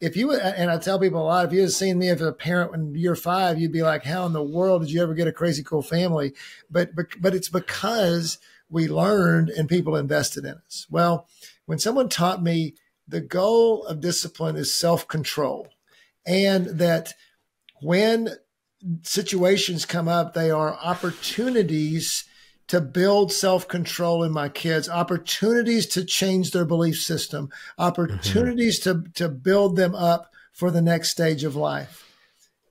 if you, and I tell people a lot, if you had seen me as a parent when you're 5, you'd be like, how in the world did you ever get a Crazy Cool Family? But it's because we learned and people invested in us. Well, when someone taught me the goal of discipline is self-control, and that when situations come up, they are opportunities to build self-control in my kids, opportunities to change their belief system, opportunities to build them up for the next stage of life.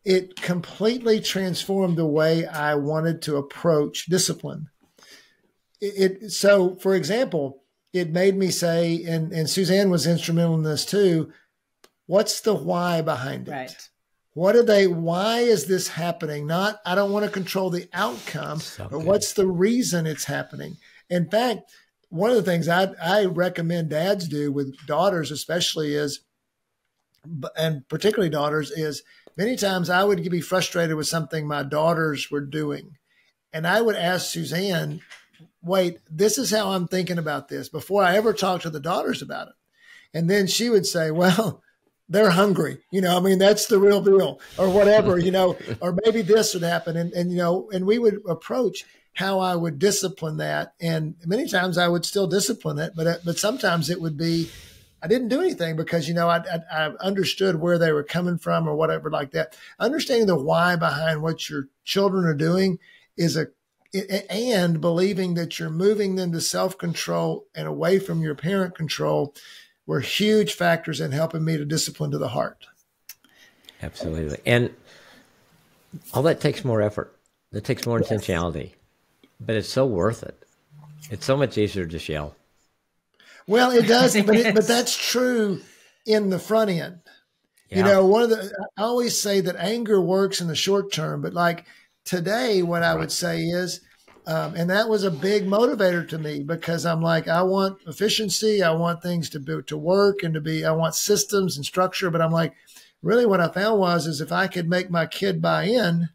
It completely transformed the way I wanted to approach discipline. So, for example, it made me say, and Suzanne was instrumental in this too, what's the why behind it? Right. Why is this happening? Not, I don't want to control the outcome, but what's the reason it's happening? In fact, one of the things I recommend dads do with daughters especially is, and particularly daughters, is many times I would be frustrated with something my daughters were doing. And I would ask Suzanne, wait, this is how I'm thinking about this before I ever talk to the daughters about it. And then she would say, well, they're hungry. That's the real deal, or whatever, or maybe this would happen. And we would approach how I would discipline that. And many times I would still discipline it, but sometimes it would be, I didn't do anything because, I understood where they were coming from or whatever like that. Understanding the why behind what your children are doing and believing that you're moving them to self-control and away from your parent control were huge factors in helping me to discipline to the heart. Absolutely. And all that takes more effort. It takes more intentionality, but it's so worth it. It's so much easier to just yell. Well, it does, but that's true in the front end. Yeah. I always say that anger works in the short term, but like today, what I would say is, and that was a big motivator to me because I'm like, I want efficiency. I want things to work and I want systems and structure. But I'm like, really what I found is if I could make my kid buy in,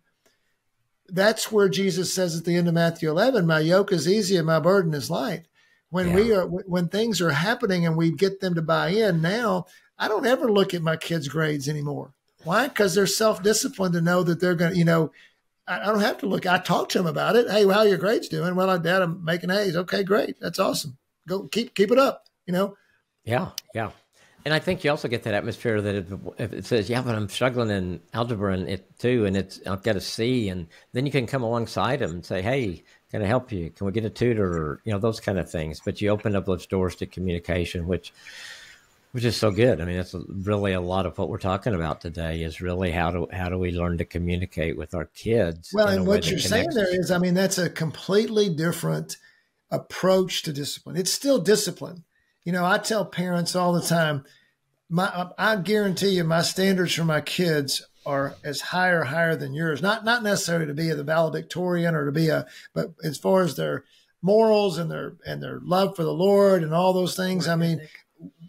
that's where Jesus says at the end of Matthew 11, my yoke is easy and my burden is light. When when things are happening and we get them to buy in now, I don't ever look at my kids' grades anymore. Why? Because they're self-disciplined to know that they're going to, I don't have to look. I talk to them about it. Hey, how are your grades doing? Well, Dad, I'm making A's. Okay, great. That's awesome. Go keep it up, Yeah, yeah. And I think you also get that atmosphere that if it says, yeah, but I'm struggling in algebra and it too, and I've got a C, and then you can come alongside them and say, hey, can I help you? Can we get a tutor? Or, those kind of things. But you open up those doors to communication, which is so good. I mean, that's really a lot of what we're talking about today is really how do we learn to communicate with our kids? Well, and what you're saying there is, I mean, that's a completely different approach to discipline. It's still discipline. I tell parents all the time, I guarantee you my standards for my kids are as higher than yours. Not necessarily to be the valedictorian or to be but as far as their morals and their love for the Lord and all those things. I mean,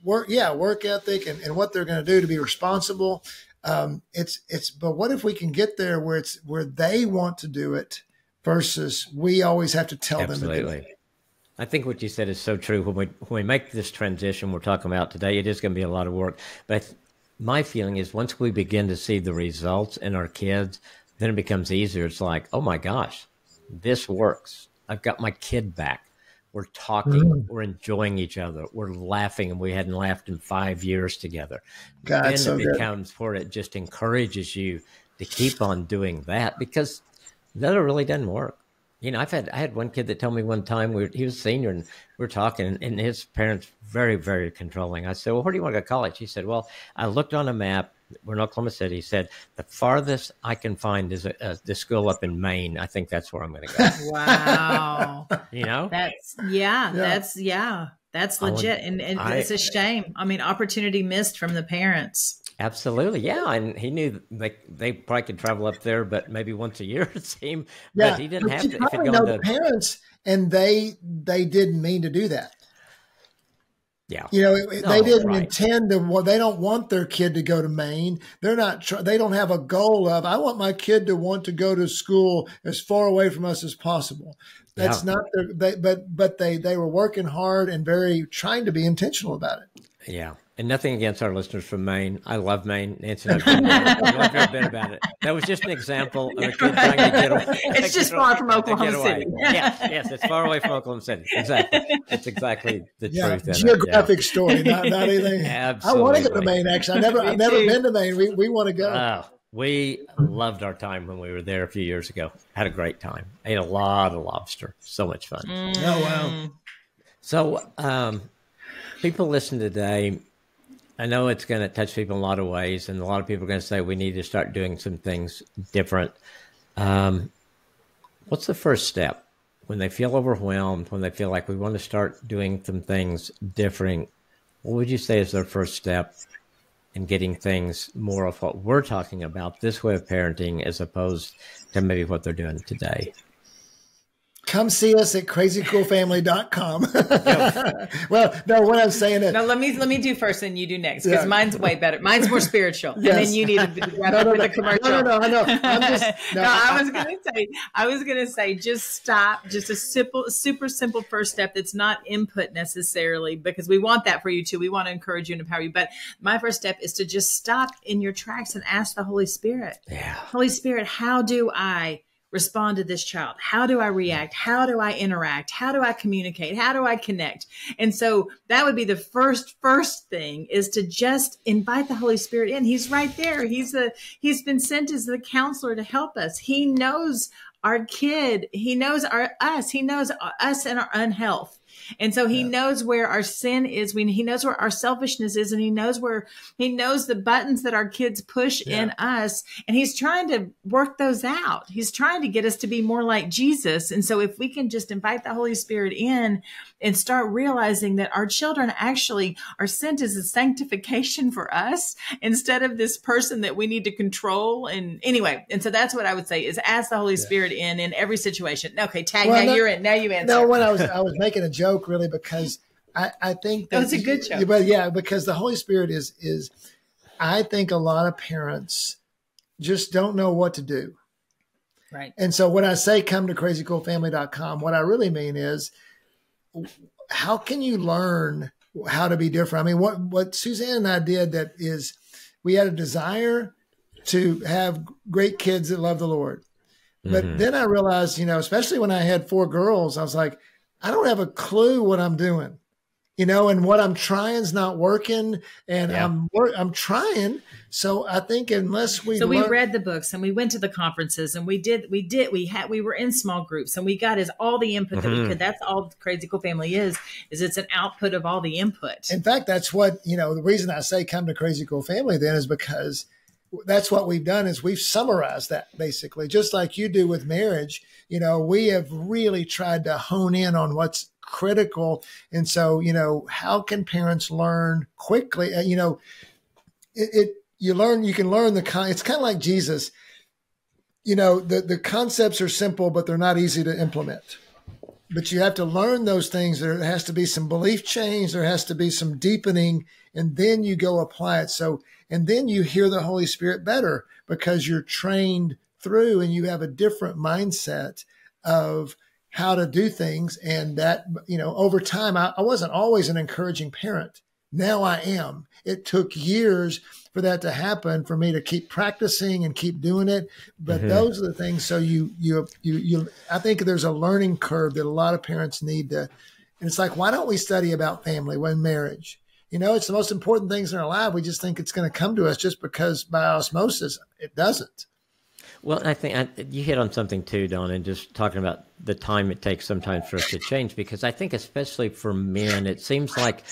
work ethic and what they're going to do to be responsible. But what if we can get there where they want to do it versus we always have to tell them to do it. I think what you said is so true. When we make this transition we're talking about today, it is going to be a lot of work. But my feeling is once we begin to see the results in our kids, then it becomes easier. It's like, oh my gosh, this works. I've got my kid back. We're talking, we're enjoying each other, we're laughing, and we hadn't laughed in 5 years together. God, then so it becomes where it just encourages you to keep on doing that because that really doesn't work. I had one kid that told me one time he was a senior and we were talking and his parents very, very controlling. I said, well, where do you want to go to college? He said, well, I looked on a map. We're in Oklahoma City. He said, the farthest I can find is the school up in Maine. I think that's where I'm going to go. Wow. That's legit. And it's a shame. I mean, opportunity missed from the parents. Absolutely. Yeah. And he knew they probably could travel up there, but maybe once a year it seemed, but he didn't have to. If it know the parents and they didn't mean to do that. Yeah. They didn't intend to, they don't want their kid to go to Maine. They don't have a goal of, I want my kid to want to go to school as far away from us as possible. That's not but they were working hard and very trying to be intentional about it. Yeah. And nothing against our listeners from Maine. I love Maine. Nancy and I've love every bit about it. That was just an example of a kid trying to get away. It's just far from Oklahoma City. Yes, it's far away from Oklahoma City. Exactly. It's exactly the truth. Geographic story, not anything. Absolutely. I want to go to Maine, actually. I've never been to Maine. We want to go. We loved our time when we were there a few years ago. Had a great time. Ate a lot of lobster. So much fun. Oh, wow. So people listen today. I know it's going to touch people in a lot of ways, and a lot of people are going to say we need to start doing some things different. What's the first step when they feel overwhelmed, when they feel like we want to start doing some things different? What would you say is their first step in getting things more of what we're talking about, this way of parenting, as opposed to maybe what they're doing today? Come see us at crazycoolfamily.com. Well, no, what I'm saying is... No, let me do first and you do next, because mine's way better. Mine's more spiritual. Yes. And then you need to wrap up with a commercial. No. I was going to say, just stop. Just a super simple first step that's not input necessarily, because we want that for you too. We want to encourage you and empower you. But my first step is to just stop in your tracks and ask the Holy Spirit. Yeah. Holy Spirit, how do I respond to this child? How do I react? How do I interact? How do I communicate? How do I connect? And so that would be the first thing, is to just invite the Holy Spirit in. He's right there. He's been sent as the counselor to help us. He knows our kid. He knows us. He knows us and our unhealth. And so he knows where our sin is. He knows where our selfishness is, and he knows the buttons that our kids push in us. And he's trying to work those out. He's trying to get us to be more like Jesus. And so if we can just invite the Holy Spirit in and start realizing that our children actually are sent as a sanctification for us instead of this person that we need to control. And anyway, and so that's what I would say, is ask the Holy Spirit in every situation. Okay, Tag, you're in. Now you answer. No, when I was making a joke, really, because I think that's a good joke. But yeah, because the Holy Spirit is I think a lot of parents just don't know what to do. Right. And so when I say come to crazycoolfamily.com, what I really mean is, how can you learn how to be different? I mean, what Suzanne and I did, that is, we had a desire to have great kids that love the Lord. But then I realized, especially when I had 4 girls, I was like, I don't have a clue what I'm doing, and what I'm trying is not working, and I'm trying. So I think unless we read the books, and we went to the conferences, and we were in small groups, and we got all the input that we could. That's all Crazy Cool Family is it's an output of all the input. In fact, that's what, the reason I say come to Crazy Cool Family then is because that's what we've done, is we've summarized that, basically, just like you do with marriage. We have really tried to hone in on what's critical. And so, how can parents learn quickly? You can learn it's kind of like Jesus. The concepts are simple, but they're not easy to implement. But you have to learn those things. There has to be some belief change. There has to be some deepening, and then you go apply it. And then you hear the Holy Spirit better because you're trained through, and you have a different mindset of how to do things. And that, over time, I wasn't always an encouraging parent. Now I am. It took years for that to happen, for me to keep practicing and keep doing it. But those are the things. So I think there's a learning curve that a lot of parents need to, and it's like, why don't we study about family when marriage? It's the most important things in our life. We just think it's going to come to us just because by osmosis. It doesn't. Well, I think you hit on something too, Don, and just talking about the time it takes sometimes for us to change, because I think especially for men, it seems like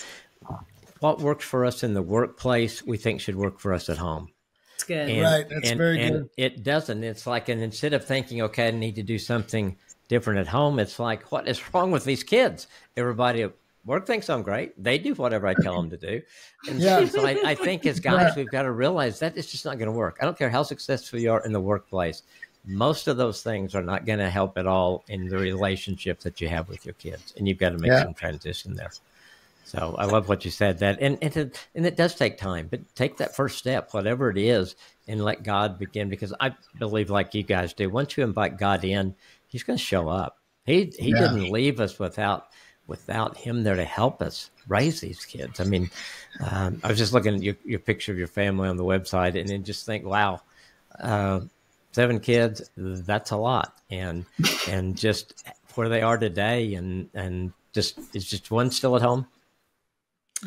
what works for us in the workplace, we think should work for us at home. It's good. Right. That's very good. And it doesn't. It's like, and instead of thinking, okay, I need to do something different at home, it's like, what is wrong with these kids? Everybody at work thinks I'm great. They do whatever I tell them to do. And so I think as guys, we've got to realize that it's just not going to work. I don't care how successful you are in the workplace. Most of those things are not going to help at all in the relationship that you have with your kids. And you've got to make some transition there. So I love what you said, that, and it does take time, but take that first step, whatever it is, and let God begin, because I believe, like you guys do, once you invite God in, he's going to show up. He didn't leave us without him there to help us raise these kids. I mean, I was just looking at your picture of your family on the website, and then just think, wow, 7 kids, that's a lot. And just where they are today, and just, is just one still at home?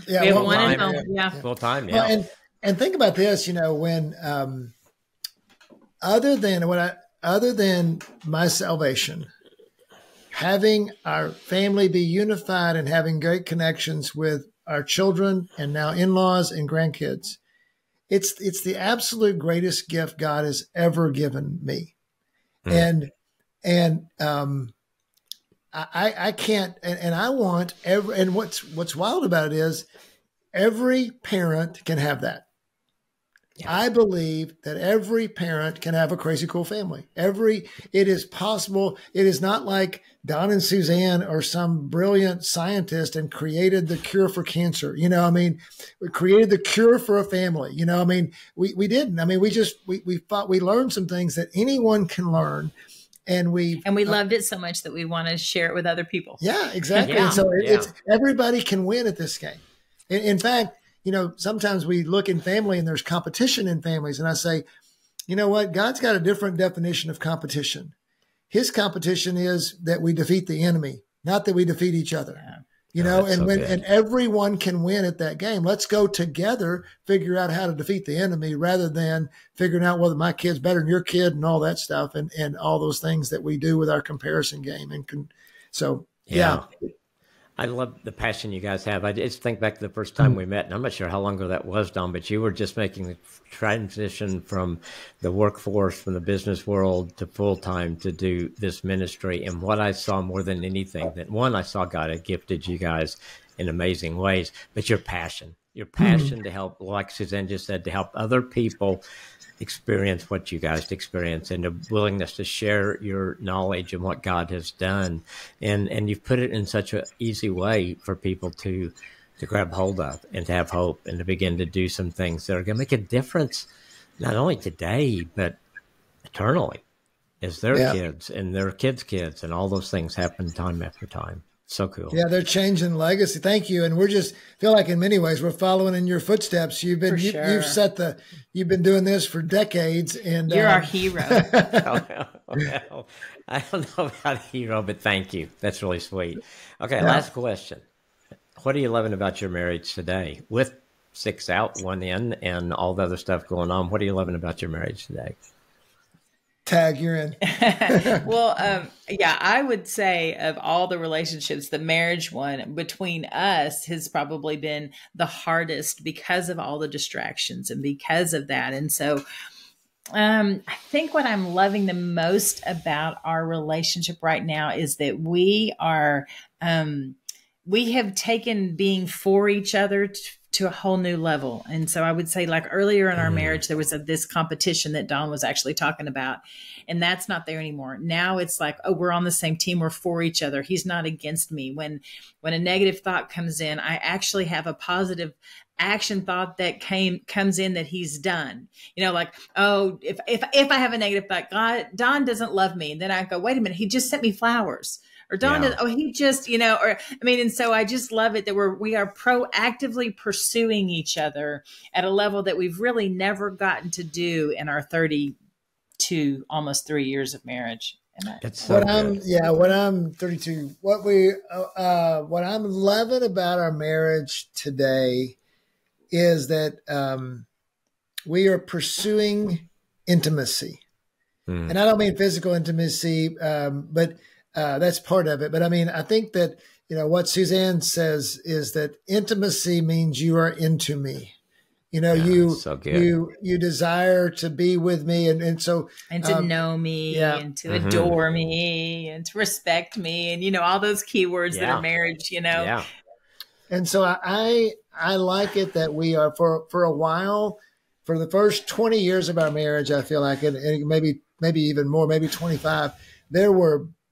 Yeah, we have one at home. Yeah, full time. Yeah, well, and think about this. When other than my salvation, having our family be unified and having great connections with our children and now in-laws and grandkids, it's the absolute greatest gift God has ever given me, and I can't, and I want and what's wild about it is every parent can have that. Yeah. I believe that every parent can have a crazy cool family. It is possible. It is not like Don and Suzanne are some brilliant scientist and created the cure for cancer. We created the cure for a family. We didn't. We learned some things that anyone can learn. And we loved it so much that we want to share it with other people. Yeah, exactly. Yeah. And so it's everybody can win at this game. In fact, sometimes we look in family and there's competition in families. And I say, you know what? God's got a different definition of competition. His competition is that we defeat the enemy, not that we defeat each other. Yeah. And everyone can win at that game. Let's go together, figure out how to defeat the enemy rather than figuring out whether my kid's better than your kid and all that stuff and all those things that we do with our comparison game. Yeah. I love the passion you guys have. I just think back to the first time we met, and I'm not sure how long ago that was, Don, but you were just making the transition from the workforce, from the business world to full-time to do this ministry. And what I saw more than anything, that one, I saw God had gifted you guys in amazing ways, but your passion to help, like Suzanne just said, to help other people experience what you guys experience, and the willingness to share your knowledge and what God has done. And you've put it in such an easy way for people to grab hold of and to have hope and to begin to do some things that are going to make a difference, not only today, but eternally. as their Yeah. kids and their kids' kids, and all those things happen time after time. So cool. Yeah, they're changing legacy. Thank you. And we're just feel like in many ways we're following in your footsteps. You've been you've been doing this for decades, and you're our hero. Well, I don't know about hero, but thank you. That's really sweet. Okay, last question. What are you loving about your marriage today? With 6 out, 1 in, and all the other stuff going on, what are you loving about your marriage today? Tag, you're in. Well, yeah, I would say of all the relationships, the marriage one between us has probably been the hardest because of all the distractions and because of that. And so I think what I'm loving the most about our relationship right now is that we have taken being for each other to a whole new level. And so I would say, like earlier in our marriage, there was this competition that Don was actually talking about, and that's not there anymore. Now it's like, oh, we're on the same team. We're for each other. He's not against me. When a negative thought comes in, I actually have a positive action thought that comes in that he's done. You know, like, oh, if I have a negative thought, Don doesn't love me. And then I go, wait a minute, he just sent me flowers. Or Don does, he just, and so I just love it that we are proactively pursuing each other at a level that we've really never gotten to do in our 32, almost 3 years of marriage. That's so good. When I'm 32, what I'm loving about our marriage today is that we are pursuing intimacy. And I don't mean physical intimacy, but that's part of it. But I mean, I think that, what Suzanne says is that intimacy means you are into me. You desire to be with me. And so. And to know me and to adore me and to respect me and, all those keywords that are marriage, Yeah. And so I like it that we are for a while, for the first 20 years of our marriage, I feel like, and maybe even more, maybe 25,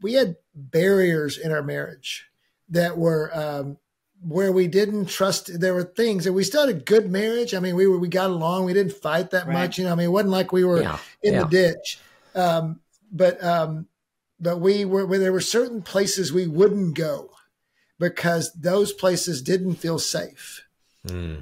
we had barriers in our marriage that were where we didn't trust. There were things that we still had a good marriage. I mean, we got along. We didn't fight that much. I mean, it wasn't like we were in the ditch. But there were certain places we wouldn't go because those places didn't feel safe.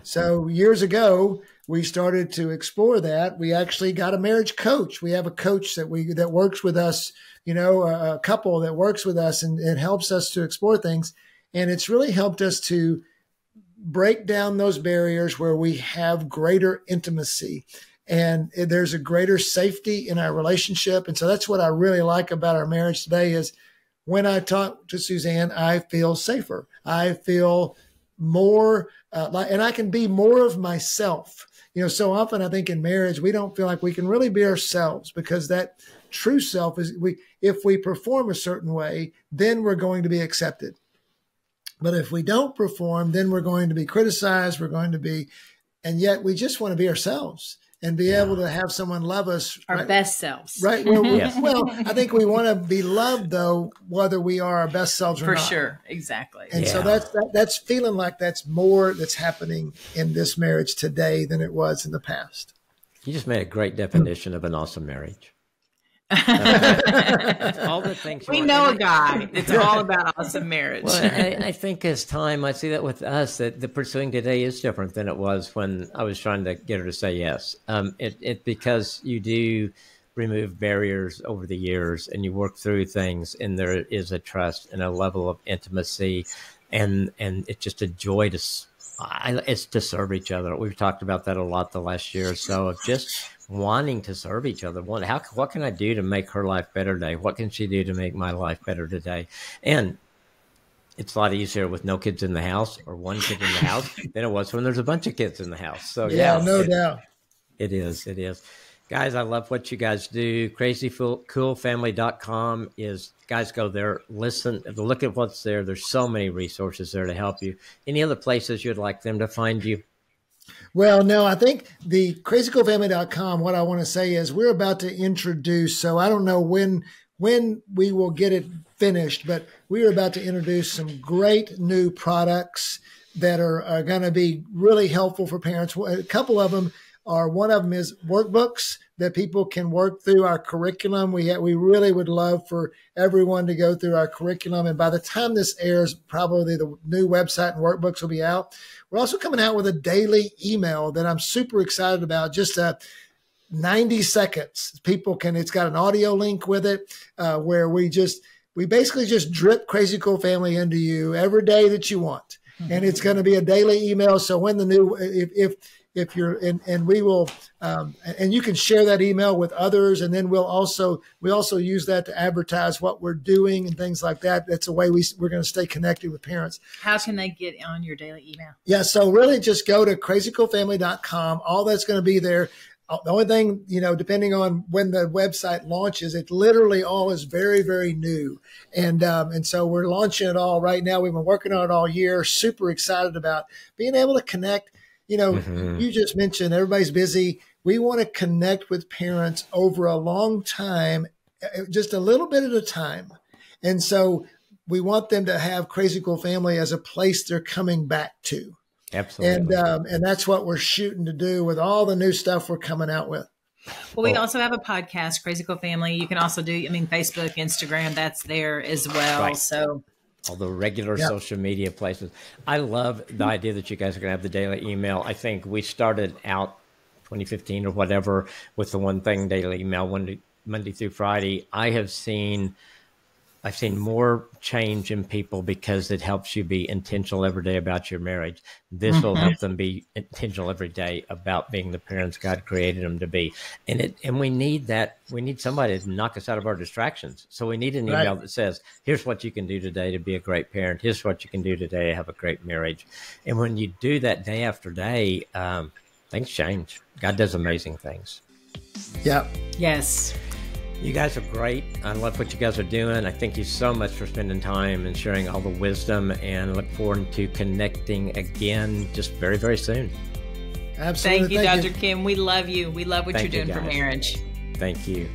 So years ago, we started to explore that. We actually got a marriage coach. We have a coach that works with us, a couple that works with us and it helps us to explore things. And it's really helped us to break down those barriers where we have greater intimacy and there's a greater safety in our relationship. And so that's what I really like about our marriage today is when I talk to Suzanne, I feel safer. I feel more and I can be more of myself. So often I think in marriage, we don't feel like we can really be ourselves because that true self is if we perform a certain way, then we're going to be accepted. But if we don't perform, then we're going to be criticized. And yet we just want to be ourselves and be able to have someone love us. Our best selves. Right. Well, I think we want to be loved though, whether we are our best selves or not. For sure. Exactly. And so that's feeling like that's more that's happening in this marriage today than it was in the past. You just made a great definition of an awesome marriage. All the things we know a guy. It's all about awesome marriage. Well, I think as time, I see that with us, that the pursuing today is different than it was when I was trying to get her to say yes. Because you do remove barriers over the years and you work through things, and there is a trust and a level of intimacy, and it's just a joy it's to serve each other. We've talked about that a lot the last year or so of just wanting to serve each other. What can I do to make her life better today? What can she do to make my life better today? And it's a lot easier with no kids in the house or one kid in the house than it was when there's a bunch of kids in the house. So no doubt. It is. Guys, I love what you guys do. crazycoolfamily.com guys, go there, listen, look at what's there. There's so many resources there to help you. Any other places you'd like them to find you? Well, no, I think the crazycoolfamily.com, what I want to say is we're about to introduce, so I don't know when we will get it finished, but we are about to introduce some great new products that are going to be really helpful for parents. A couple of them are, one of them is workbooks that people can work through our curriculum. We really would love for everyone to go through our curriculum. And by the time this airs, probably the new website and workbooks will be out. We're also coming out with a daily email that I'm super excited about. Just 90 seconds. People can, it's got an audio link with it, where we basically just drip Crazy Cool Family into you every day that you want. And it's going to be a daily email. So when the new, if you're, and we will, and you can share that email with others. And then we also use that to advertise what we're doing and things like that. That's a way we're going to stay connected with parents. How can they get on your daily email? Yeah. So really just go to crazycoolfamily.com. All that's going to be there. The only thing, depending on when the website launches, it literally all is very, very new. And so we're launching it all right now. We've been working on it all year. Super excited about being able to connect. You just mentioned everybody's busy. We want to connect with parents over a long time, just a little bit at a time. And so we want them to have Crazy Cool Family as a place they're coming back to. Absolutely. And that's what we're shooting to do with all the new stuff we're coming out with. Well, we also have a podcast, Crazy Cool Family. You can also do, Facebook, Instagram, that's there as well. Right. So all the regular social media places. I love the idea that you guys are going to have the daily email. I think we started out 2015 or whatever with the one thing daily email, Monday through Friday. I've seen more change in people because it helps you be intentional every day about your marriage. This will help them be intentional every day about being the parents God created them to be. And we need that. We need somebody to knock us out of our distractions. So we need an email that says, here's what you can do today to be a great parent. Here's what you can do today to have a great marriage. And when you do that day after day, things change. God does amazing things. Yeah. Yes. You guys are great. I love what you guys are doing. I thank you so much for spending time and sharing all the wisdom, and look forward to connecting again just very, very soon. Absolutely. Thank you, Dr. Kim. We love you. We love what you're doing for marriage. Thank you.